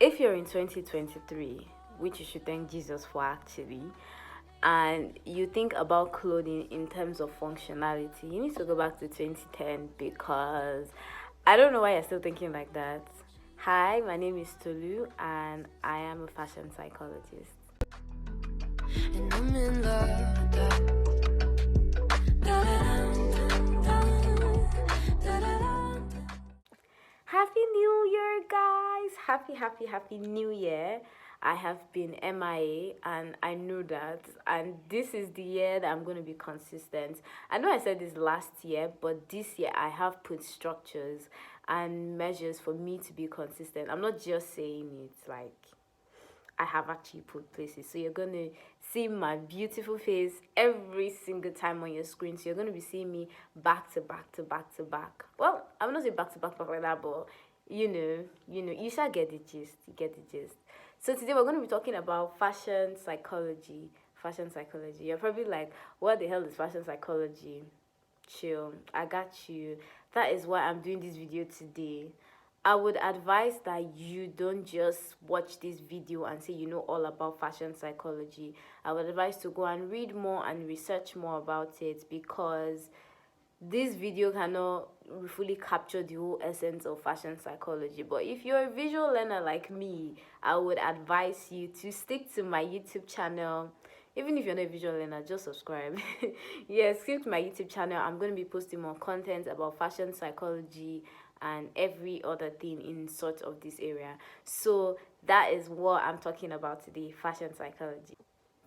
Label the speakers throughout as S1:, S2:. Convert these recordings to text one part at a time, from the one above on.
S1: If you're in 2023, which you should thank Jesus for actually, and you think about clothing in terms of functionality, you need to go back to 2010 because I don't know why you're still thinking like that. Hi, my name is Tolu and I am a fashion psychologist. And I'm in love. Happy New Year, guys! Happy New Year! I have been MIA and I know that, and this is the year that I'm going to be consistent. I know I said this last year, but this year I have put structures and measures for me to be consistent. I'm not just saying it, like I have actually put places. So you're gonna see my beautiful face every single time on your screen. So you're gonna be seeing me back to back to back to back. Well, I'm not saying back to back like that, but you shall get the gist. You get the gist. So today we're gonna be talking about fashion psychology. Fashion psychology. You're probably like, what the hell is fashion psychology? Chill, I got you. That is why I'm doing this video today. I would advise that you don't just watch this video and say you know all about fashion psychology. I would advise to go and read more and research more about it, because this video cannot fully capture the whole essence of fashion psychology. But if you're a visual learner like me, I would advise you to stick to my YouTube channel. Even if you're not a visual learner, just subscribe. Yes, stick to my YouTube channel. I'm going to be posting more content about fashion psychology and every other thing in sort of this area. So that is what I'm talking about today, fashion psychology.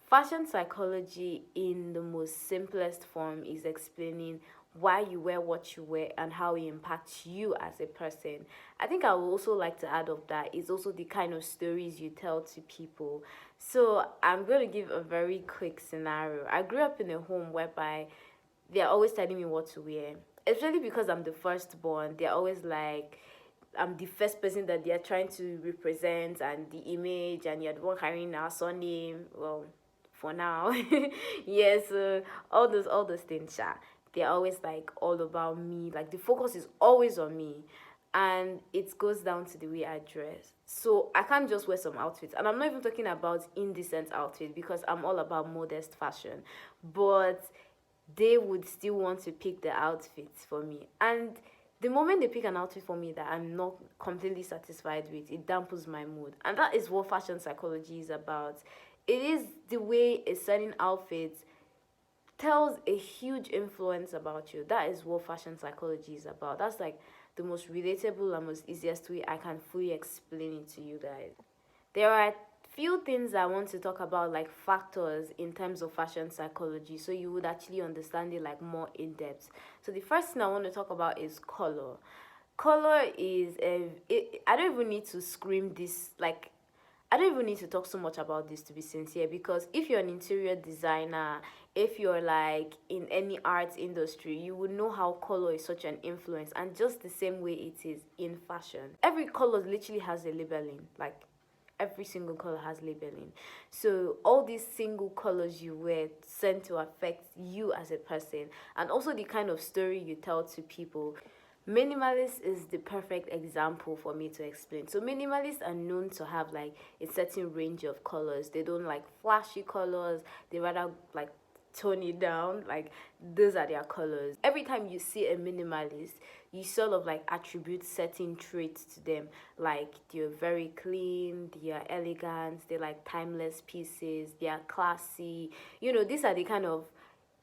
S1: Fashion psychology, in the most simplest form, is explaining why you wear what you wear and how it impacts you as a person. I think I would also like to add up that it's also the kind of stories you tell to people. So I'm going to give a very quick scenario. I grew up in a home whereby they're always telling me what to wear, especially because I'm the firstborn. They're always like, I'm the first person that they're trying to represent and the image, and you're the one carrying our surname. Well, for now. Yes, all those things, they're always like all about me. Like the focus is always on me, and it goes down to the way I dress. So I can't just wear some outfits, and I'm not even talking about indecent outfits because I'm all about modest fashion. But they would still want to pick the outfits for me, and the moment they pick an outfit for me that I'm not completely satisfied with, it dampens my mood. And that is what fashion psychology is about. It is the way a certain outfit tells a huge influence about you. That is what fashion psychology is about. That's like the most relatable and most easiest way I can fully explain it to you guys. There are few things I want to talk about, like factors in terms of fashion psychology, so you would actually understand it like more in depth. So the first thing I want to talk about is color. Color is I don't even need to scream this, like I don't even need to talk so much about this, to be sincere, because if you're an interior designer, if you're like in any arts industry, you would know how color is such an influence, and just the same way it is in fashion. Every color literally has a labeling, like every single color has labeling. So all these single colors you wear tend to affect you as a person, and also the kind of story you tell to people. Minimalist is the perfect example for me to explain. So minimalists are known to have like a certain range of colors. They don't like flashy colors. They rather like tone it down. Like those are their colors. Every time you see a minimalist, you sort of like attribute certain traits to them. Like they're very clean, they are elegant, they like timeless pieces, they are classy. These are the kind of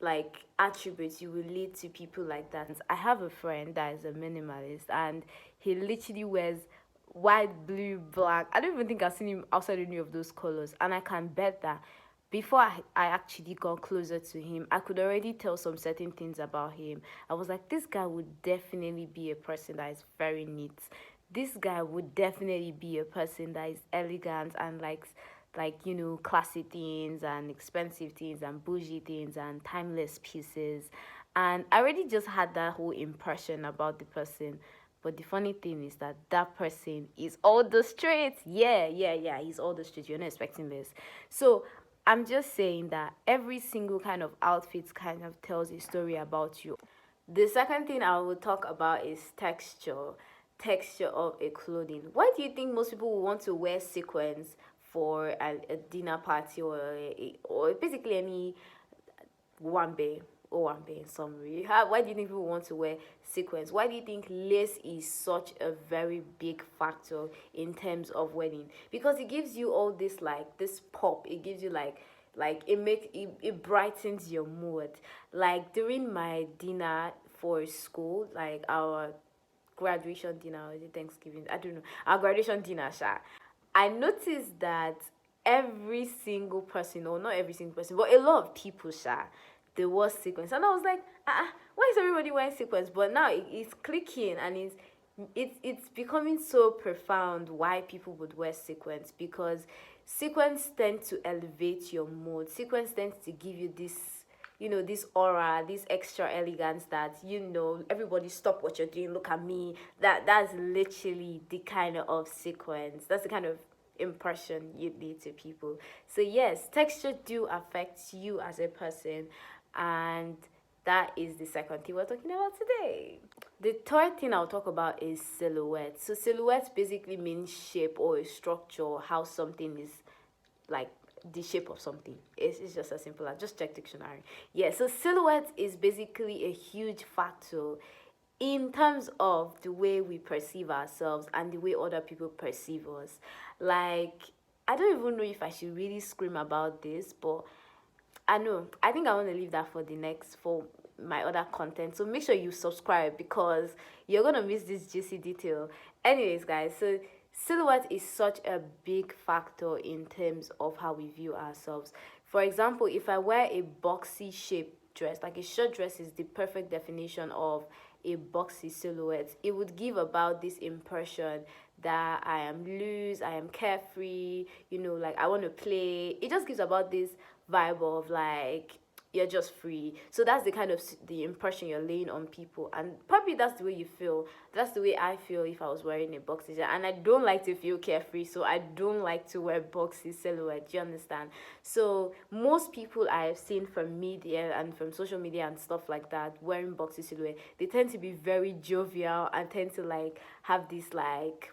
S1: like attributes you will lead to people like that. I have a friend that is a minimalist, and he literally wears white, blue, black. I don't even think I've seen him outside any of those colors, and I can bet that before I actually got closer to him, I could already tell some certain things about him. I was like, this guy would definitely be a person that is very neat. This guy would definitely be a person that is elegant and classy things and expensive things and bougie things and timeless pieces. And I already just had that whole impression about the person. But the funny thing is that that person is all the streets. Yeah, he's all the streets. You're not expecting this. So I'm just saying that every single kind of outfit kind of tells a story about you. The second thing I will talk about is texture. texture of a clothing. Why do you think most people want to wear sequins for a dinner party or basically any wambe or wambe in summary? Why do you think people want to wear sequins? Why do you think lace is such a very big factor in terms of wedding? Because it gives you all this like this pop. It gives you like it brightens your mood. Like during my dinner for school, like our graduation dinner, or is it Thanksgiving? I don't know. Our graduation dinner, sha. I noticed that every single person, or not every single person, but a lot of people, sha, they wore sequence, and I was like, why is everybody wearing sequence? But now it's clicking, and it's becoming so profound why people would wear sequence, because sequence tend to elevate your mood. Sequence tends to give you this, this aura, this extra elegance that, everybody stop what you're doing, look at me. That's literally the kind of sequence. That's the kind of impression you lead to people. So yes, texture do affect you as a person, and that is the second thing we're talking about today. The third thing I'll talk about is silhouette. So silhouette basically means shape or a structure, how something is like the shape of something. It's just as simple as just check dictionary. Yeah, so silhouette is basically a huge factor in terms of the way we perceive ourselves and the way other people perceive us. Like, I don't even know if I should really scream about this, but I think I want to leave that for my other content. So make sure you subscribe, because you're gonna miss this juicy detail. Anyways, guys, so silhouette is such a big factor in terms of how we view ourselves. For example, if I wear a boxy shaped dress, like a short dress is the perfect definition of a boxy silhouette, it would give about this impression that I am loose, I am carefree, like I want to play. It just gives about this vibe of like you're just free. So that's the kind of the impression you're laying on people, and probably that's the way you feel. That's the way I feel if I was wearing a boxy shirt, and I don't like to feel carefree, so I don't like to wear boxy silhouette. Do you understand? So most people I have seen from media and from social media and stuff like that wearing boxy silhouette, they tend to be very jovial and tend to like have this like,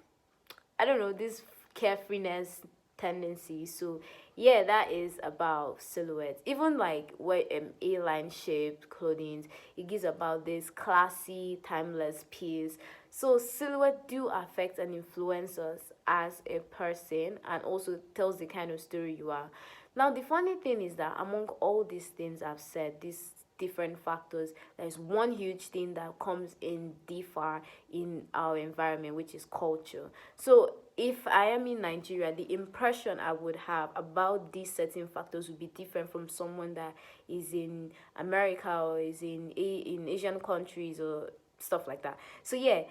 S1: I don't know, this carefreeness tendency. So yeah, that is about silhouette. Even like wear A-line shaped clothing, it gives about this classy, timeless piece. So silhouette do affect and influence us as a person, and also tells the kind of story you are. Now the funny thing is that among all these things I've said, these different factors, there's one huge thing that comes in differ in our environment, which is culture. So if I am in Nigeria, the impression I would have about these certain factors would be different from someone that is in America or is in Asian countries or stuff like that. So yeah,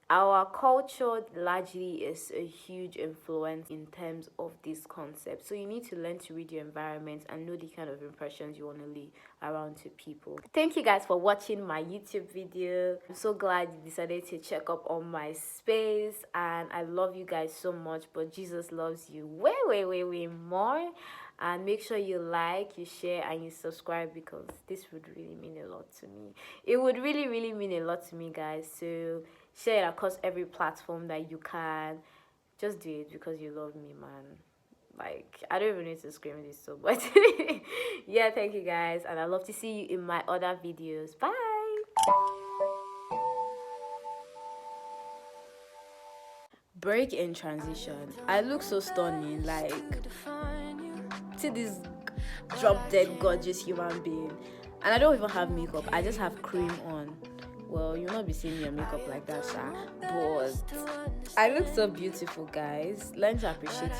S1: our culture largely is a huge influence in terms of this concept. So you need to learn to read your environment and know the kind of impressions you want to leave around to people. Thank you guys for watching my YouTube video. I'm so glad you decided to check up on my space, and I love you guys so much, but Jesus loves you way, way, way, way more. And make sure you like, you share, and you subscribe, because this would really mean a lot to me. It would really, really mean a lot to me, guys. So share it across every platform that you can. Just do it because you love me, man. Like, I don't even need to scream this so much. Yeah, thank you guys, and I love to see you in my other videos. Bye. Break in transition. I look so stunning, like, see this drop dead gorgeous human being, and I don't even have makeup. I just have cream on. Well, you'll not be seeing your makeup like that, Sha. But I look so beautiful, guys. Learn to appreciate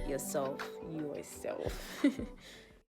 S1: yourself.